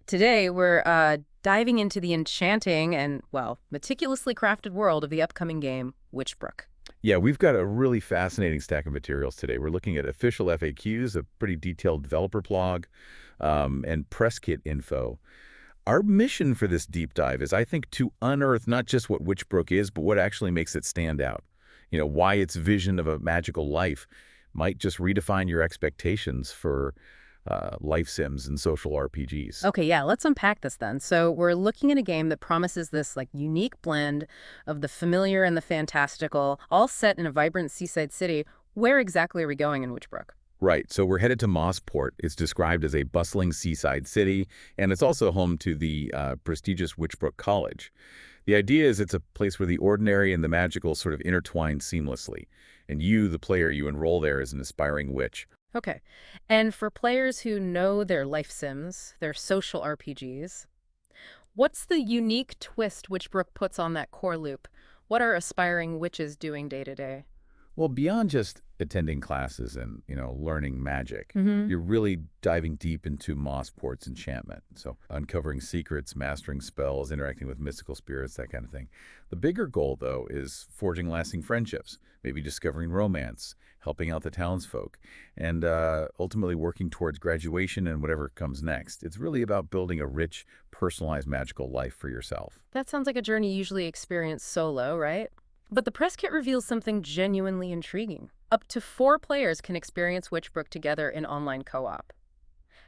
Today, we're diving into the enchanting and, well, meticulously crafted world of the upcoming game, Witchbrook. Yeah, we've got a really fascinating stack of materials today. We're looking at official FAQs, a pretty detailed developer blog, and press kit info. Our mission for this deep dive is, I think, to unearth not just what Witchbrook is, but what actually makes it stand out. Why its vision of a magical life might just redefine your expectations for life sims and social RPGs. Okay, yeah, let's unpack this then. So we're looking at a game that promises this unique blend of the familiar and the fantastical, all set in a vibrant seaside city. Where exactly are we going in Witchbrook? Right, so we're headed to Mossport. It's described as a bustling seaside city, and it's also home to the prestigious Witchbrook College. The idea is it's a place where the ordinary and the magical sort of intertwine seamlessly. And you, the player, you enroll there as an aspiring witch. Okay. And for players who know their life sims, their social RPGs, what's the unique twist Witchbrook puts on that core loop? What are aspiring witches doing day to day? Well, beyond just attending classes and, learning magic, Mm-hmm. you're really diving deep into Mossport's enchantment. So uncovering secrets, mastering spells, interacting with mystical spirits, that kind of thing. The bigger goal, though, is forging lasting friendships, maybe discovering romance, helping out the townsfolk, and ultimately working towards graduation and whatever comes next. It's really about building a rich, personalized magical life for yourself. That sounds like a journey usually experienced solo, right? But the press kit reveals something genuinely intriguing. Up to 4 players can experience Witchbrook together in online co-op.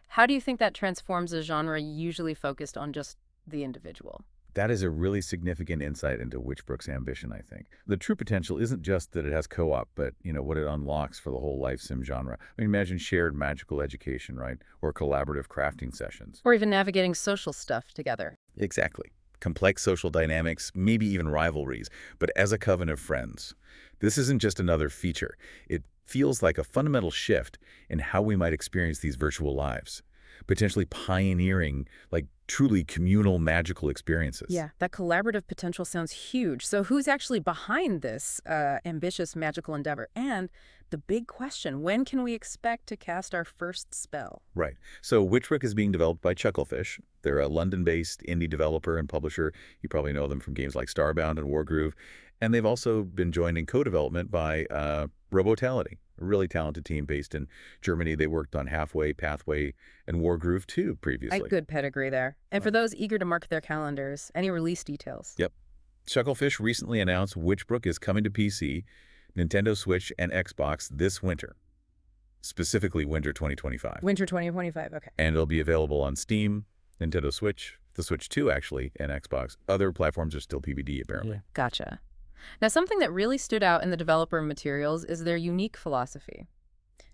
How do you think that transforms a genre usually focused on just the individual? That is a really significant insight into Witchbrook's ambition, I think. The true potential isn't just that it has co-op, but, what it unlocks for the whole life sim genre. I mean, imagine shared magical education, right? Or collaborative crafting sessions. Or even navigating social stuff together. Exactly. Complex social dynamics, maybe even rivalries, but as a coven of friends. This isn't just another feature. It feels like a fundamental shift in how we might experience these virtual lives, potentially pioneering, truly communal magical experiences. Yeah, that collaborative potential sounds huge. So who's actually behind this ambitious magical endeavor? And the big question, when can we expect to cast our first spell? Right. So Witchbrook is being developed by Chucklefish. They're a London-based indie developer and publisher. You probably know them from games like Starbound and Wargroove. And they've also been joined in co-development by Robotality, a really talented team based in Germany. They worked on Halfway, Pathway, and Wargroove 2 previously. Good pedigree there. And for those eager to mark their calendars, any release details? Yep. Chucklefish recently announced Witchbrook is coming to PC, Nintendo Switch, and Xbox this winter, specifically winter 2025. Winter 2025, okay. And it'll be available on Steam, Nintendo Switch, the Switch 2 actually, and Xbox. Other platforms are still PVD apparently. Gotcha. Now, something that really stood out in the developer materials is their unique philosophy.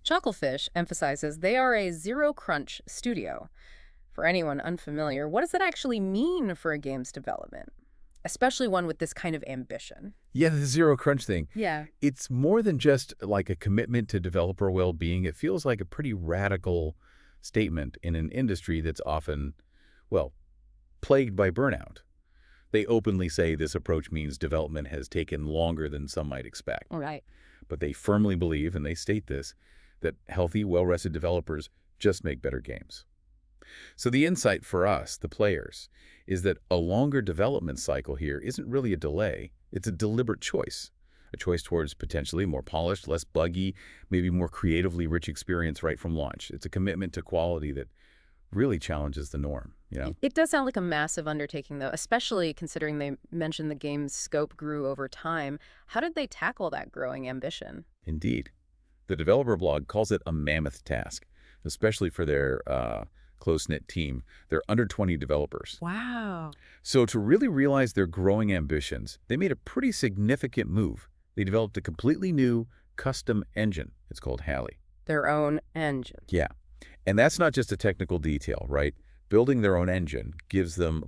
Chucklefish emphasizes they are a zero-crunch studio. For anyone unfamiliar, what does that actually mean for a game's development? Especially one with this kind of ambition. Yeah, the zero crunch thing. Yeah. It's more than just like a commitment to developer well-being. It feels like a pretty radical statement in an industry that's often, well, plagued by burnout. They openly say this approach means development has taken longer than some might expect. All right. But they firmly believe, and they state this, that healthy, well-rested developers just make better games. So the insight for us, the players, is that a longer development cycle here isn't really a delay. It's a deliberate choice. A choice towards potentially more polished, less buggy, maybe more creatively rich experience right from launch. It's a commitment to quality that really challenges the norm. It does sound like a massive undertaking, though, especially considering they mentioned the game's scope grew over time. How did they tackle that growing ambition? Indeed. The developer blog calls it a mammoth task, especially for their close-knit team. They're under 20 developers. Wow. So to really realize their growing ambitions, they made a pretty significant move. They developed a completely new custom engine. It's called Halley. Their own engine. Yeah. And that's not just a technical detail, right? Building their own engine gives them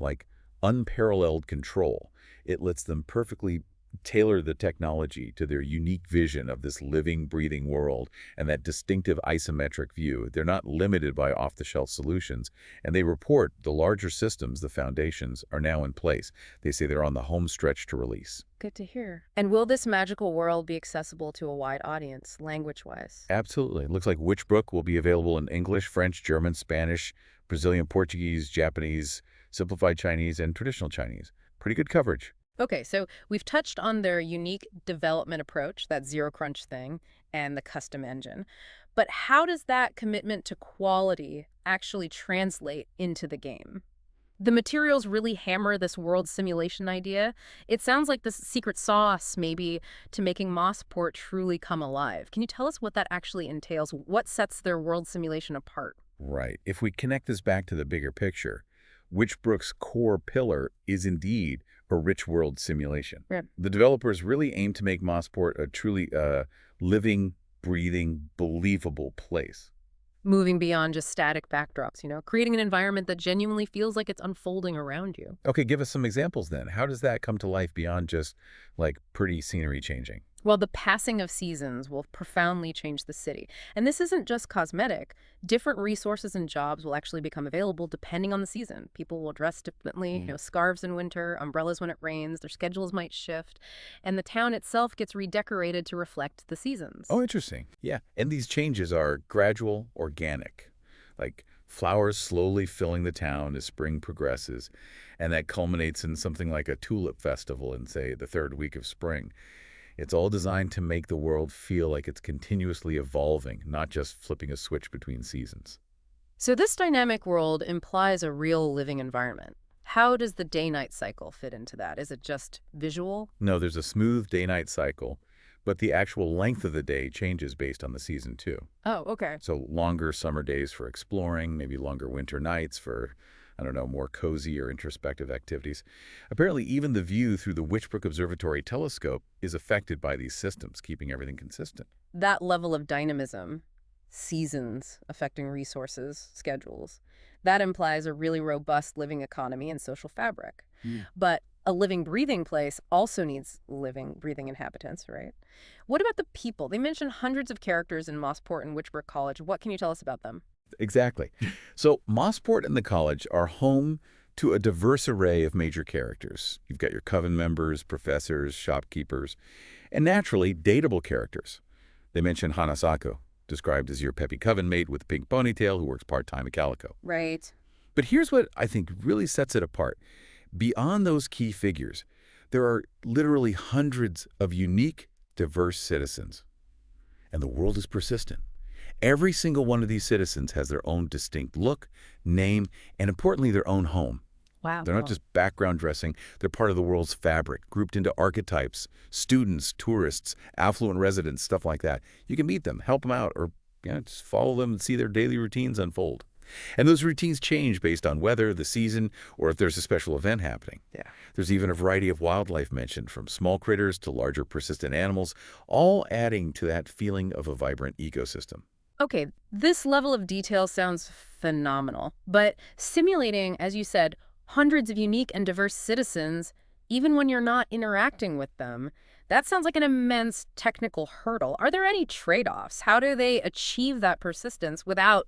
unparalleled control. It lets them perfectly tailor the technology to their unique vision of this living, breathing world and that distinctive isometric view. They're not limited by off-the-shelf solutions, and they report the larger systems, the foundations, are now in place. They say they're on the home stretch to release. Good to hear. And will this magical world be accessible to a wide audience, language-wise? Absolutely. It looks like Witchbrook will be available in English, French, German, Spanish, Brazilian Portuguese, Japanese, simplified Chinese, and traditional Chinese. Pretty good coverage. Okay, so we've touched on their unique development approach, that zero crunch thing, and the custom engine. But how does that commitment to quality actually translate into the game? The materials really hammer this world simulation idea. It sounds like this secret sauce, maybe, to making Mossport truly come alive. Can you tell us what that actually entails? What sets their world simulation apart? Right. If we connect this back to the bigger picture, Witchbrook's core pillar is indeed a rich world simulation. Yeah. The developers really aim to make Mossport a truly living, breathing, believable place. Moving beyond just static backdrops, creating an environment that genuinely feels like it's unfolding around you. Okay, give us some examples then. How does that come to life beyond just like pretty scenery changing? Well, the passing of seasons will profoundly change the city. And this isn't just cosmetic. Different resources and jobs will actually become available depending on the season. People will dress differently, scarves in winter, umbrellas when it rains, their schedules might shift, and the town itself gets redecorated to reflect the seasons. Oh, interesting. Yeah. And these changes are gradual, organic, like flowers slowly filling the town as spring progresses, and that culminates in something like a tulip festival in, say, the third week of spring. It's all designed to make the world feel like it's continuously evolving, not just flipping a switch between seasons. So this dynamic world implies a real living environment. How does the day-night cycle fit into that? Is it just visual? No, there's a smooth day-night cycle, but the actual length of the day changes based on the season too. Oh, okay. So longer summer days for exploring, maybe longer winter nights for, I don't know, more cozy or introspective activities. Apparently, even the view through the Witchbrook Observatory telescope is affected by these systems, keeping everything consistent. That level of dynamism, seasons affecting resources, schedules, that implies a really robust living economy and social fabric. But a living, breathing place also needs living, breathing inhabitants, right? What about the people? They mentioned hundreds of characters in Mossport and Witchbrook College. What can you tell us about them? Exactly. So Mossport and the college are home to a diverse array of major characters. You've got your coven members, professors, shopkeepers, and naturally, dateable characters. They mention Hanasako, described as your peppy coven mate with a pink ponytail who works part-time at Calico. Right. But here's what I think really sets it apart. Beyond those key figures, there are literally hundreds of unique, diverse citizens. And the world is persistent. Every single one of these citizens has their own distinct look, name, and importantly, their own home. Wow. They're not just background dressing, they're part of the world's fabric, grouped into archetypes, students, tourists, affluent residents, stuff like that. You can meet them, help them out, or just follow them and see their daily routines unfold. And those routines change based on weather, the season, or if there's a special event happening. Yeah. There's even a variety of wildlife mentioned, from small critters to larger persistent animals, all adding to that feeling of a vibrant ecosystem. Okay, this level of detail sounds phenomenal. But simulating, as you said, hundreds of unique and diverse citizens, even when you're not interacting with them, that sounds like an immense technical hurdle. Are there any trade-offs? How do they achieve that persistence without,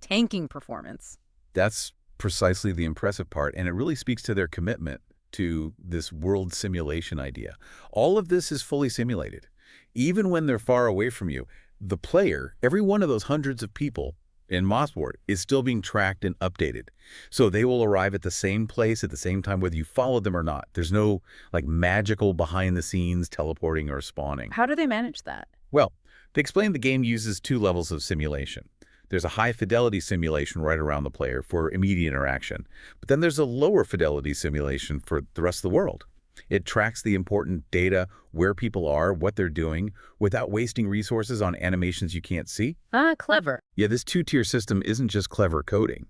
tanking performance? That's precisely the impressive part, and it really speaks to their commitment to this world simulation idea. All of this is fully simulated. Even when they're far away from you, the player, every one of those hundreds of people in Mossport, is still being tracked and updated. So they will arrive at the same place at the same time, whether you follow them or not. There's no magical behind-the-scenes teleporting or spawning. How do they manage that? Well, they explain the game uses two levels of simulation. There's a high-fidelity simulation right around the player for immediate interaction. But then there's a lower-fidelity simulation for the rest of the world. It tracks the important data, where people are, what they're doing, without wasting resources on animations you can't see. Ah, clever. Yeah, this two-tier system isn't just clever coding.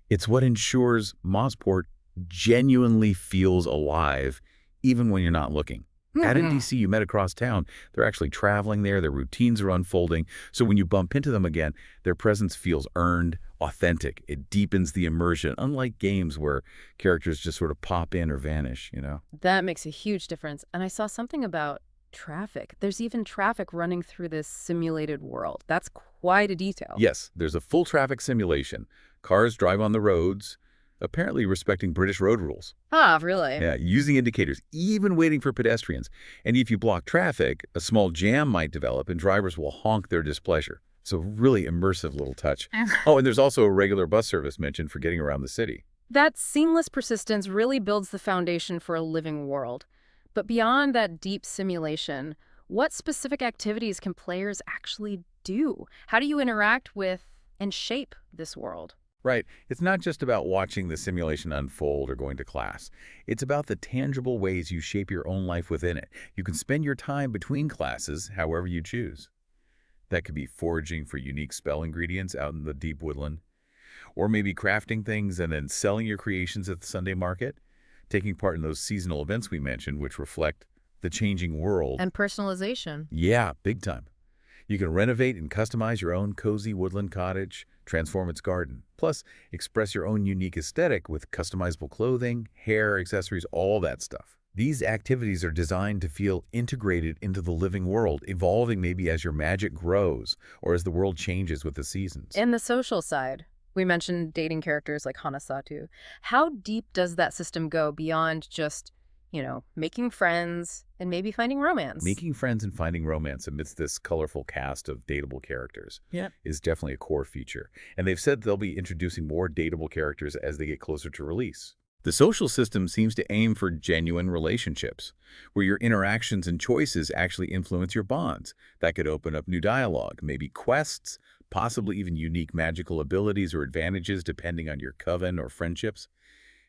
It's what ensures Mossport genuinely feels alive, even when you're not looking. At Hmm. NPC you met across town, they're actually traveling there, their routines are unfolding, so when you bump into them again, their presence feels earned, authentic. It deepens the immersion, unlike games where characters just sort of pop in or vanish. That makes a huge difference. And I saw something about traffic. There's even traffic running through this simulated world. That's quite a detail. Yes, there's a full traffic simulation. Cars drive on the roads, apparently respecting British road rules. Ah, really? Yeah, using indicators, even waiting for pedestrians. And if you block traffic, a small jam might develop and drivers will honk their displeasure. So really immersive little touch. Oh, and there's also a regular bus service mentioned for getting around the city. That seamless persistence really builds the foundation for a living world. But beyond that deep simulation, what specific activities can players actually do? How do you interact with and shape this world? Right. It's not just about watching the simulation unfold or going to class. It's about the tangible ways you shape your own life within it. You can spend your time between classes however you choose. That could be foraging for unique spell ingredients out in the deep woodland, or maybe crafting things and then selling your creations at the Sunday market, taking part in those seasonal events we mentioned, which reflect the changing world. And personalization. Yeah, big time. You can renovate and customize your own cozy woodland cottage, transform its garden, plus express your own unique aesthetic with customizable clothing, hair, accessories, all that stuff. These activities are designed to feel integrated into the living world, evolving maybe as your magic grows or as the world changes with the seasons. And the social side. We mentioned dating characters like Hanasatu. How deep does that system go beyond just, making friends and maybe finding romance? Making friends and finding romance amidst this colorful cast of dateable characters Yeah. is definitely a core feature. And they've said they'll be introducing more dateable characters as they get closer to release. The social system seems to aim for genuine relationships, where your interactions and choices actually influence your bonds. That could open up new dialogue, maybe quests, possibly even unique magical abilities or advantages depending on your coven or friendships.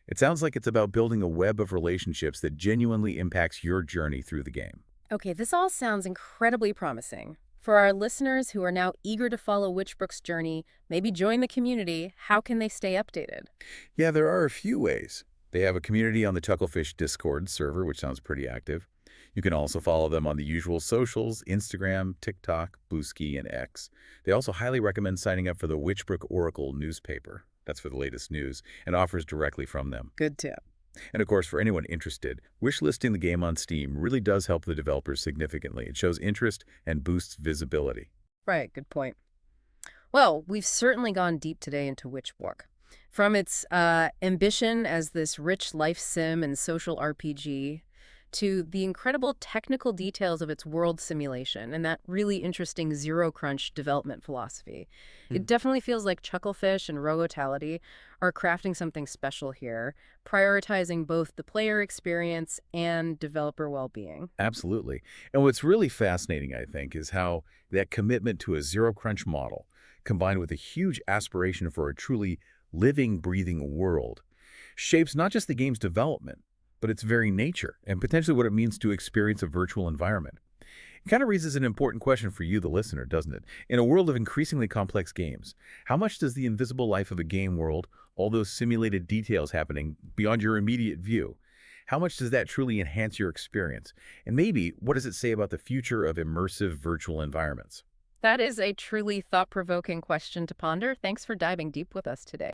It sounds like it's about building a web of relationships that genuinely impacts your journey through the game. Okay, this all sounds incredibly promising. For our listeners who are now eager to follow Witchbrook's journey, maybe join the community, how can they stay updated? Yeah, there are a few ways. They have a community on the Chucklefish Discord server, which sounds pretty active. You can also follow them on the usual socials, Instagram, TikTok, Bluesky, and X. They also highly recommend signing up for the Witchbrook Oracle newspaper. That's for the latest news, and offers directly from them. Good tip. And of course, for anyone interested, wishlisting the game on Steam really does help the developers significantly. It shows interest and boosts visibility. Right, good point. Well, we've certainly gone deep today into Witchbrook. From its ambition as this rich life sim and social RPG to the incredible technical details of its world simulation and that really interesting zero crunch development philosophy. It definitely feels like Chucklefish and Rogotality are crafting something special here, prioritizing both the player experience and developer well-being. Absolutely. And what's really fascinating, I think, is how that commitment to a zero-crunch model, combined with a huge aspiration for a truly living, breathing world, shapes not just the game's development, but its very nature and potentially what it means to experience a virtual environment. It kind of raises an important question for you, the listener, doesn't it? In a world of increasingly complex games, how much does the invisible life of a game world, all those simulated details happening beyond your immediate view, how much does that truly enhance your experience? And maybe, what does it say about the future of immersive virtual environments? That is a truly thought-provoking question to ponder. Thanks for diving deep with us today.